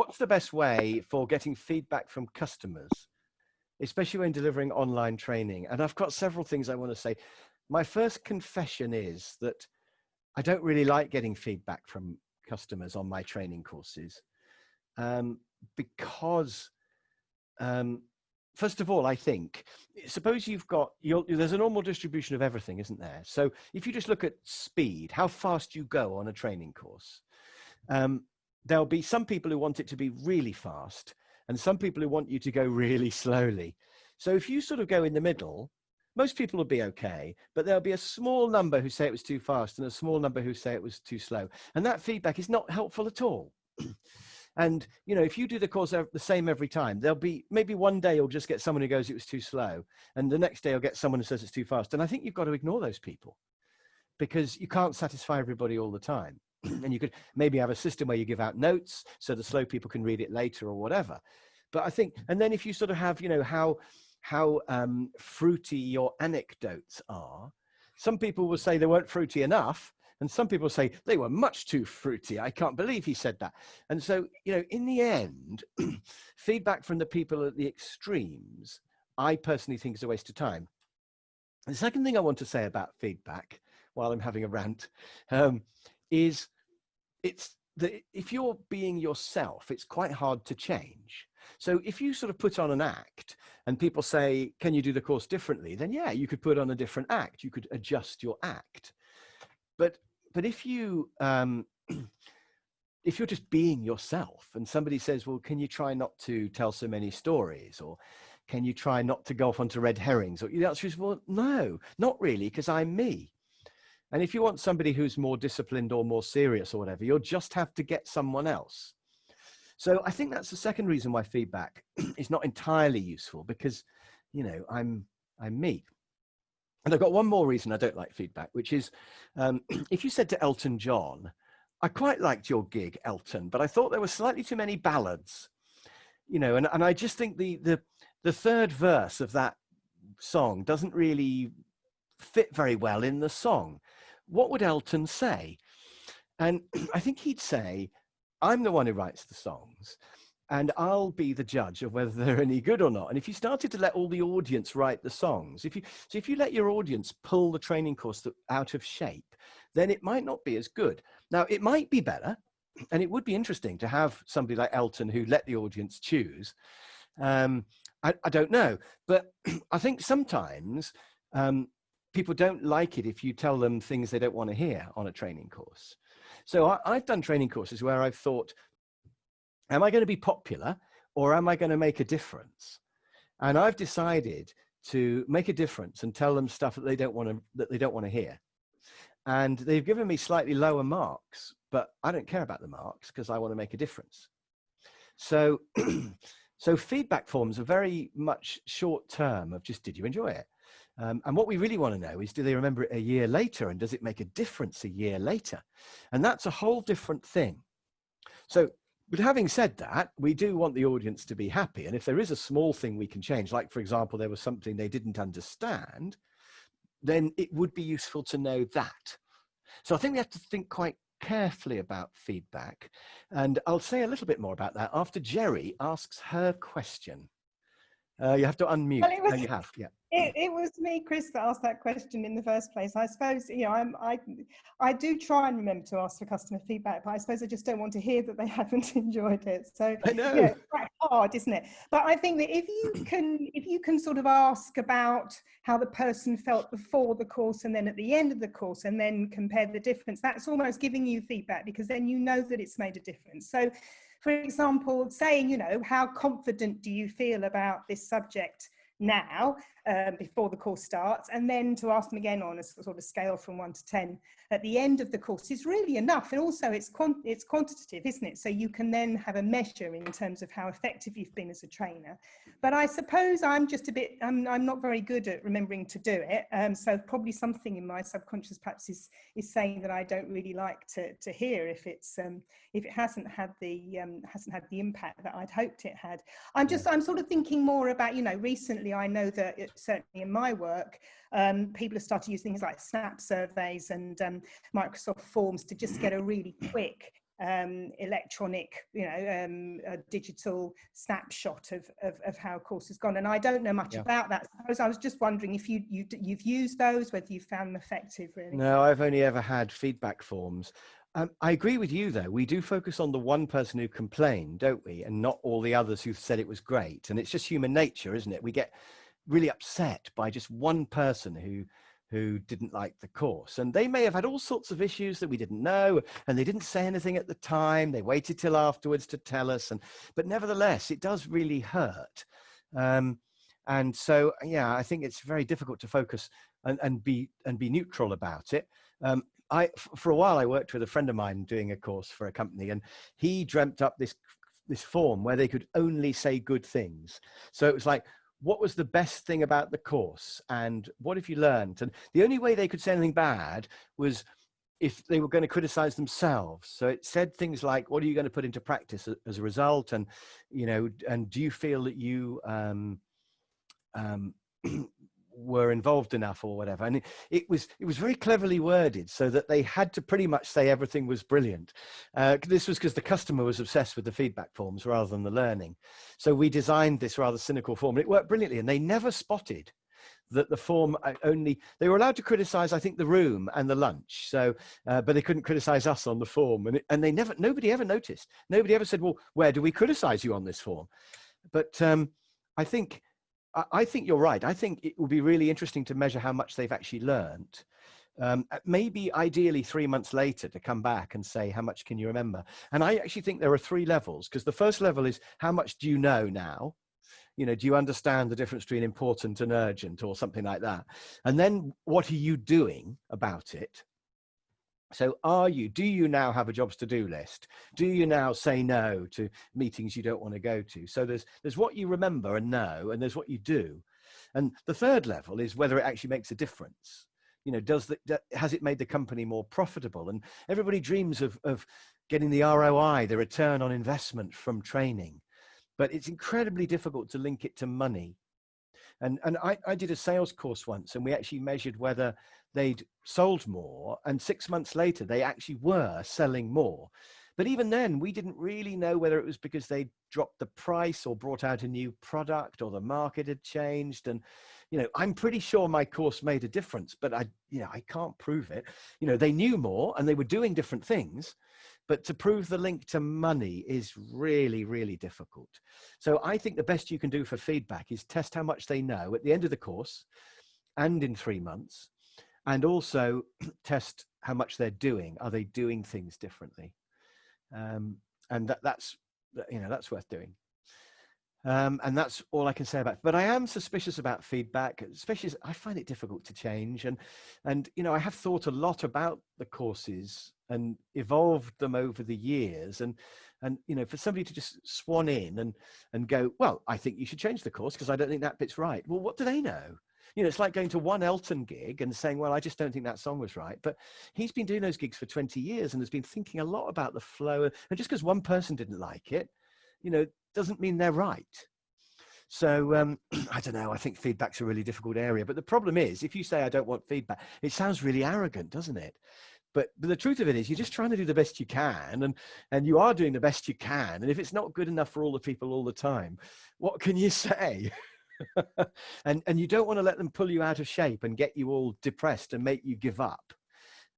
what's the best way for getting feedback from customers, especially when delivering online training? And I've got several things I want to say. My first confession is that I don't really like getting feedback from customers on my training courses, because first of all, I think, suppose you've got, there's a normal distribution of everything, isn't there? So if you just look at speed, how fast you go on a training course, there'll be some people who want it to be really fast and some people who want you to go really slowly. So if you sort of go in the middle, most people will be okay, but there'll be a small number who say it was too fast and a small number who say it was too slow. And that feedback is not helpful at all. And, you know, if you do the course the same every time, there'll be maybe one day you'll just get someone who goes, it was too slow. And the next day you'll get someone who says it's too fast. And I think you've got to ignore those people because you can't satisfy everybody all the time. And you could maybe have a system where you give out notes so the slow people can read it later or whatever. But I think, and then if you sort of have, you know, how fruity your anecdotes are, some people will say they weren't fruity enough. And some people say they were much too fruity. I can't believe he said that. And so, you know, in the end, feedback from the people at the extremes, I personally think is a waste of time. The second thing I want to say about feedback, while I'm having a rant, is if you're being yourself, it's quite hard to change. So if you sort of put on an act and people say, can you do the course differently? Then yeah, you could put on a different act. You could adjust your act. But if you if you're just being yourself and somebody says, well, can you try not to tell so many stories, or can you try not to go off onto red herrings? Or the answer is, well, no, not really, because I'm me. And if you want somebody who's more disciplined or more serious or whatever, you'll just have to get someone else. So I think that's the second reason why feedback is not entirely useful, because, you know, I'm me. And I've got one more reason I don't like feedback, which is if you said to Elton John, I quite liked your gig, Elton, but I thought there were slightly too many ballads, you know, and I just think the third verse of that song doesn't really fit very well in the song. What would Elton say? And I think he'd say, I'm the one who writes the songs, and I'll be the judge of whether they're any good or not. And if you started to let all the audience write the songs, if you let your audience pull the training course out of shape, then it might not be as good. Now, it might be better, and it would be interesting to have somebody like Elton who let the audience choose. I don't know, but I think sometimes people don't like it if you tell them things they don't want to hear on a training course. So I've done training courses where I've thought, am I going to be popular or am I going to make a difference? And I've decided to make a difference and tell them stuff that they don't want to hear. And they've given me slightly lower marks, but I don't care about the marks because I want to make a difference. So, so feedback forms are very much short term of just, did you enjoy it? And what we really want to know is, do they remember it a year later, and does it make a difference a year later? And that's a whole different thing. So, but having said that, we do want the audience to be happy. And if there is a small thing we can change, like, for example, there was something they didn't understand, then it would be useful to know that. So I think we have to think quite carefully about feedback. And I'll say a little bit more about that after Jerry asks her question. You have to unmute. Well, you have, yeah. It was me, Chris, that asked that question in the first place. I suppose, you know, I do try and remember to ask for customer feedback, but I suppose I just don't want to hear that they haven't enjoyed it. So I know. Yeah, it's quite hard, isn't it? But I think that if you can sort of ask about how the person felt before the course and then at the end of the course, and then compare the difference, that's almost giving you feedback, because then you know that it's made a difference. So, for example, saying, you know, how confident do you feel about this subject now, before the course starts, and then to ask them again on a sort of scale from 1 to 10 at the end of the course is really enough. And also it's quantitative, isn't it? So you can then have a measure in terms of how effective you've been as a trainer. But I suppose I'm just a bit, I'm not very good at remembering to do it. So probably something in my subconscious perhaps is saying that I don't really like to hear if it hasn't had the impact that I'd hoped it had. I'm sort of thinking more about, you know, recently I know that certainly in my work, people have started using things like Snap surveys and Microsoft Forms to just get a really quick electronic, a digital snapshot of how a course has gone. And I don't know much about that. I was just wondering if you've used those, whether you found them effective, really. No, I've only ever had feedback forms. I agree with you, though. We do focus on the one person who complained, don't we? And not all the others who said it was great. And it's just human nature, isn't it? We get really upset by just one person who didn't like the course, and they may have had all sorts of issues that we didn't know, and they didn't say anything at the time. They waited till afterwards to tell us, but nevertheless it does really hurt. And so yeah, I think it's very difficult to focus and be neutral about it. For a while I worked with a friend of mine doing a course for a company, and he dreamt up this form where they could only say good things. So it was like, what was the best thing about the course, and what have you learned? And the only way they could say anything bad was if they were going to criticize themselves. So it said things like, what are you going to put into practice as a result? And, and do you feel that you were involved enough or whatever? And it was very cleverly worded so that they had to pretty much say everything was brilliant. This was because the customer was obsessed with the feedback forms rather than the learning. So we designed this rather cynical form, and it worked brilliantly. And they never spotted that the form they were allowed to criticize, I think, the room and the lunch. So, but they couldn't criticize us on the form. And nobody ever noticed. Nobody ever said, well, where do we criticize you on this form? But I think you're right. I think it will be really interesting to measure how much they've actually learned. Maybe ideally 3 months later to come back and say, how much can you remember? And I actually think there are 3 levels, because the first level is, how much do you know now? Do you understand the difference between important and urgent or something like that? And then what are you doing about it? So do you now have a jobs to do list? Do you now say no to meetings you don't want to go to? So there's what you remember and know, and there's what you do. And the third level is whether it actually makes a difference. Has it made the company more profitable? And everybody dreams of getting the ROI, the return on investment from training, but it's incredibly difficult to link it to money. And I did a sales course once, and we actually measured whether they'd sold more, and 6 months later they actually were selling more. But even then, we didn't really know whether it was because they dropped the price or brought out a new product or the market had changed. And I'm pretty sure my course made a difference, but I can't prove it. They knew more and they were doing different things, but to prove the link to money is really, really difficult. So I think the best you can do for feedback is test how much they know at the end of the course and in 3 months, and also test how much they're doing. Are they doing things differently? And that's worth doing. And that's all I can say about it. But I am suspicious about feedback, especially as I find it difficult to change. And I have thought a lot about the courses and evolved them over the years. And for somebody to just swan in and go, well, I think you should change the course because I don't think that bit's right. Well, what do they know? It's like going to one Elton gig and saying, well, I just don't think that song was right. But he's been doing those gigs for 20 years and has been thinking a lot about the flow. And just because one person didn't like it, doesn't mean they're right. So I don't know. I think feedback's a really difficult area. But the problem is, if you say, I don't want feedback, it sounds really arrogant, doesn't it? But the truth of it is, you're just trying to do the best you can, and you are doing the best you can. And if it's not good enough for all the people all the time, what can you say? and you don't want to let them pull you out of shape and get you all depressed and make you give up.